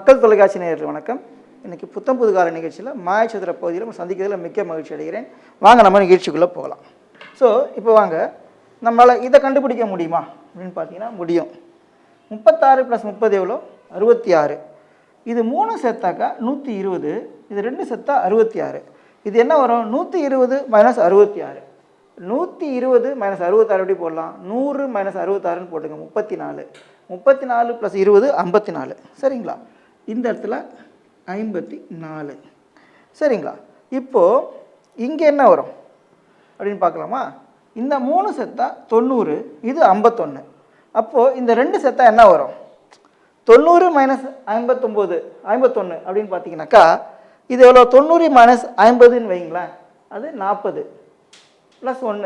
மக்கள் தொலைக்காட்சி நேயர்கள் வணக்கம். இன்றைக்கி புத்தம் புது கால நிகழ்ச்சியில் மாயச்சதுர பகுதியில் நம்ம சந்திக்கிறதுல மிக்க மகிழ்ச்சி அடைகிறேன். வாங்க நம்ம நிகழ்ச்சிக்குள்ளே போகலாம். ஸோ இப்போ வாங்க, நம்மளால் இதை கண்டுபிடிக்க முடியுமா அப்படின்னு பார்த்தீங்கன்னா முடியும். 36 + 30 எவ்வளோ? 66. இது 3 சேர்த்தாக்கா 120, இது 2 சேர்த்தா 66. இது என்ன வரும்? 120 - 66. 120 - 66 எப்படி போடலாம்? 100 - 66ன்னு போட்டுங்க, 34. 34 + 20 54. சரிங்களா? இந்த இடத்துல 54. சரிங்களா? இப்போது இங்கே என்ன வரும் அப்படின்னு பார்க்கலாமா? இந்த 3 சேர்த்தா 90, இது 51. அப்போது இந்த 2 சேர்த்தா என்ன வரும்? 90 - 59 51 அப்படின்னு பார்த்தீங்கன்னாக்கா இது எவ்வளோ? 90 - 50ன்னு வைங்களேன், அது 40 + 1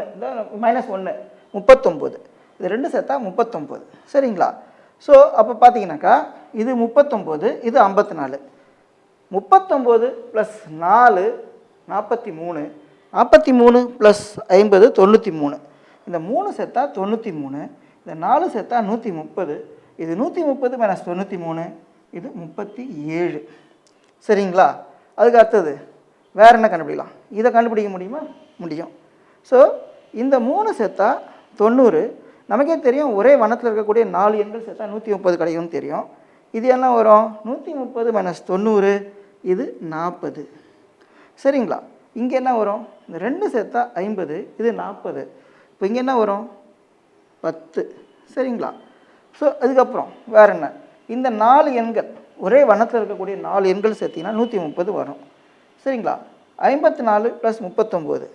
-1 39. இது 2 சேர்த்தா 39. சரிங்களா? ஸோ அப்போ பார்த்தீங்கன்னாக்கா இது 39, இது 54. 39 + 4 43, 43 + 50 93. இந்த 3 சேர்த்தா 93, இந்த 4 சேர்த்தா 130, இது 130 - 93, இது 37. சரிங்களா? அதுக்கு அடுத்தது வேறு என்ன கண்டுபிடிக்கலாம்? இதை கண்டுபிடிக்க முடியுமா? முடியும். ஸோ இந்த 3 சேர்த்தா 90. நமக்கே தெரியும், ஒரே வனத்தில் இருக்கக்கூடிய 4 எண்கள் சேர்த்தா 130 கிடைக்கும்னு தெரியும். இது என்ன வரும்? 130 - 90, இது 40. சரிங்களா? இங்கே என்ன வரும்? இந்த 2 சேர்த்தா 50, இது 40. இப்போ இங்கே என்ன வரும்? 10. சரிங்களா? ஸோ அதுக்கப்புறம் வேறு என்ன? இந்த 4 எண்கள், ஒரே வனத்தில் இருக்கக்கூடிய 4 எண்கள் சேர்த்திங்கன்னா 130 வரும். சரிங்களா? 54 + 39.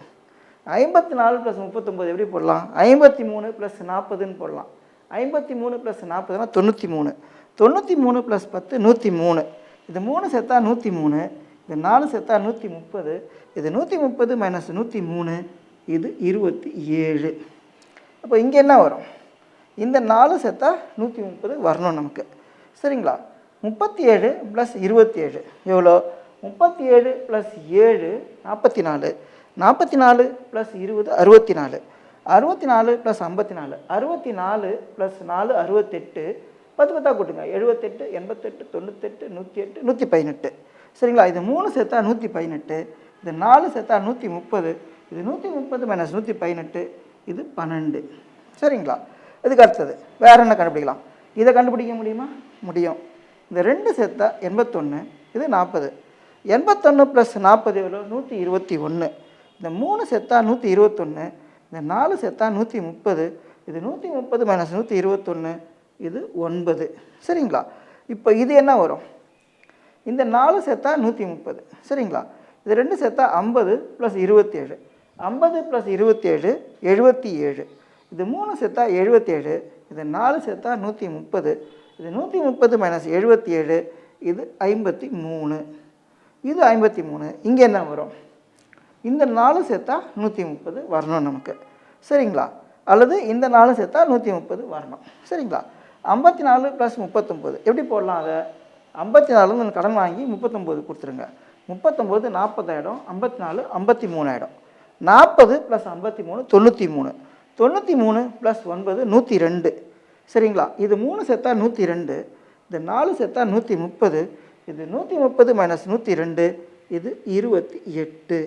54 + 39 எப்படி போடலாம்? 53 + 40ன்னு போடலாம். 53 + 40னா 93. 93 + 10 103. இது 3 சேர்த்தா 103, இது 4 சேர்த்தா 130, இது 130 - 103, இது 27. அப்போ இங்கே என்ன வரும்? இந்த 4 சேர்த்தா 130 வரணும் நமக்கு. சரிங்களா? 37 + 27 எவ்வளோ? 37 + 7 44. 44 + 20 64. 64 + 54. 64 + 4 68. 10 10 கூட்டுங்க, 78 88 98 108 118. சரிங்களா? இது 3 சேர்த்தா 118, இது 4 சேர்த்தா 130, இது 130 - 118, இது 12. சரிங்களா? இதுக்கு அடுத்தது வேறு என்ன கண்டுபிடிக்கலாம்? இதை கண்டுபிடிக்க முடியுமா? முடியும். இந்த 2 சேர்த்தா 81, இது 40. 81 + 40 எவ்வளோ? 121. இந்த 3 சேர்த்தா 121, இந்த 4 சேர்த்தா 130, இது 130 - 121, இது 9. சரிங்களா? இப்போ இது என்ன வரும்? இந்த 4 சேர்த்தா 130. சரிங்களா? இது 2 சேர்த்தா 50 + 27. 50 + 27 77. இது 3 சேர்த்தா 77, இது 4 சேர்த்தா 130, இது 130 - 77, இது 53. இது 53. இங்கே என்ன வரும்? இந்த 4 சேர்த்தா 130 வரணும் நமக்கு. சரிங்களா? அல்லது இந்த 4 சேர்த்தா 130 வரணும். சரிங்களா? 54 + 39 எப்படி போடலாம்? அதை 54 கடன் வாங்கி 39 கொடுத்துருங்க. 39 40 ஆகிடும், 54 53 ஆகிடும். 40 + 53 93. 93 + 9 102. சரிங்களா? இது 3 சேர்த்தா 102, இது 4 சேர்த்தா 130, இது 130 - 102, இது 28.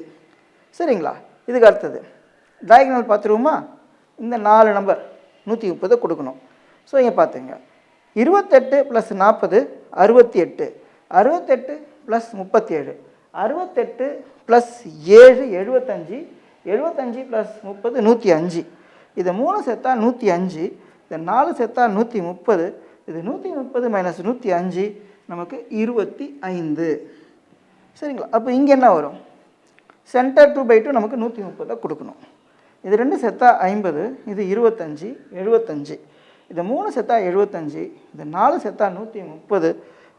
சரிங்களா? இதுக்கு அடுத்தது டயக்னல் பார்த்துருவோமா? இந்த 4 நம்பர் 130 கொடுக்கணும். ஸோ இங்கே பார்த்துங்க, 28 + 40 68. 68 + 37 68 + 7 75. 75 + 30 105. இது 3 சேர்த்தா 105, இது 4 சேர்த்தா 130, இது 130 - 105, நமக்கு 25. சரிங்களா? அப்போ இங்கே என்ன வரும்? சென்டர் 2/2 நமக்கு 130 கொடுக்கணும். இது 2 சேர்த்தா 50, இது 25 75. இது 3 சேர்த்தா 75, இது 4 சேர்த்தா 130,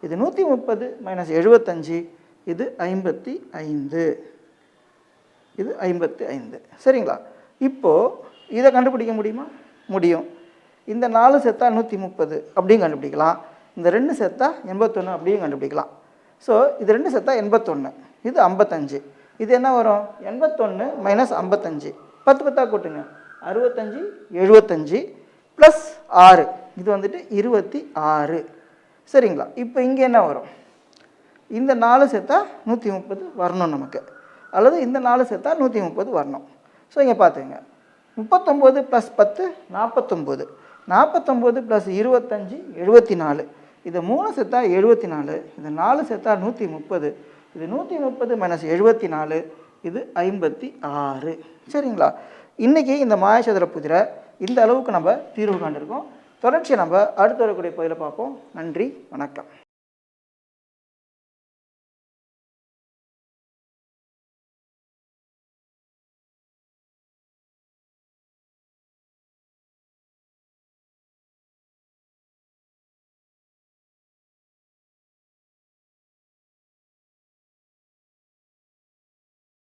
இது 130 - 75, இது 55. இது 55. சரிங்களா? இப்போது இதை கண்டுபிடிக்க முடியுமா? முடியும். இந்த 4 சேர்த்தா 130 அப்படியும் கண்டுபிடிக்கலாம். இந்த 2 சேர்த்தா 81 அப்படியும் கண்டுபிடிக்கலாம். ஸோ இது 2 சேர்த்தா 81, இது 55. இது என்ன வரும்? 81 - 55. 10 10 கூட்டுங்க, 65 75 + 6, இது வந்துட்டு 26. சரிங்களா? இப்போ இங்கே என்ன வரும்? இந்த 4 சேர்த்தா 130 வரணும் நமக்கு, அல்லது இந்த 4 சேர்த்தா 130 வரணும். ஸோ இங்கே பார்த்துங்க, 39 + 10 49, 49 + 25 74, இது 3 சேர்த்தா 74, இது 4 சேர்த்தா 130, இது 130 - 74, இது 56. சரிங்களா? இன்றைக்கி இந்த மாயச்சதுர புதிரை இந்த அளவுக்கு நம்ம தீர்வு காண்டிருக்கோம். தொடர்ச்சியை நம்ம அடுத்து வரக்கூடிய பகுதியில் பார்ப்போம். நன்றி, வணக்கம்.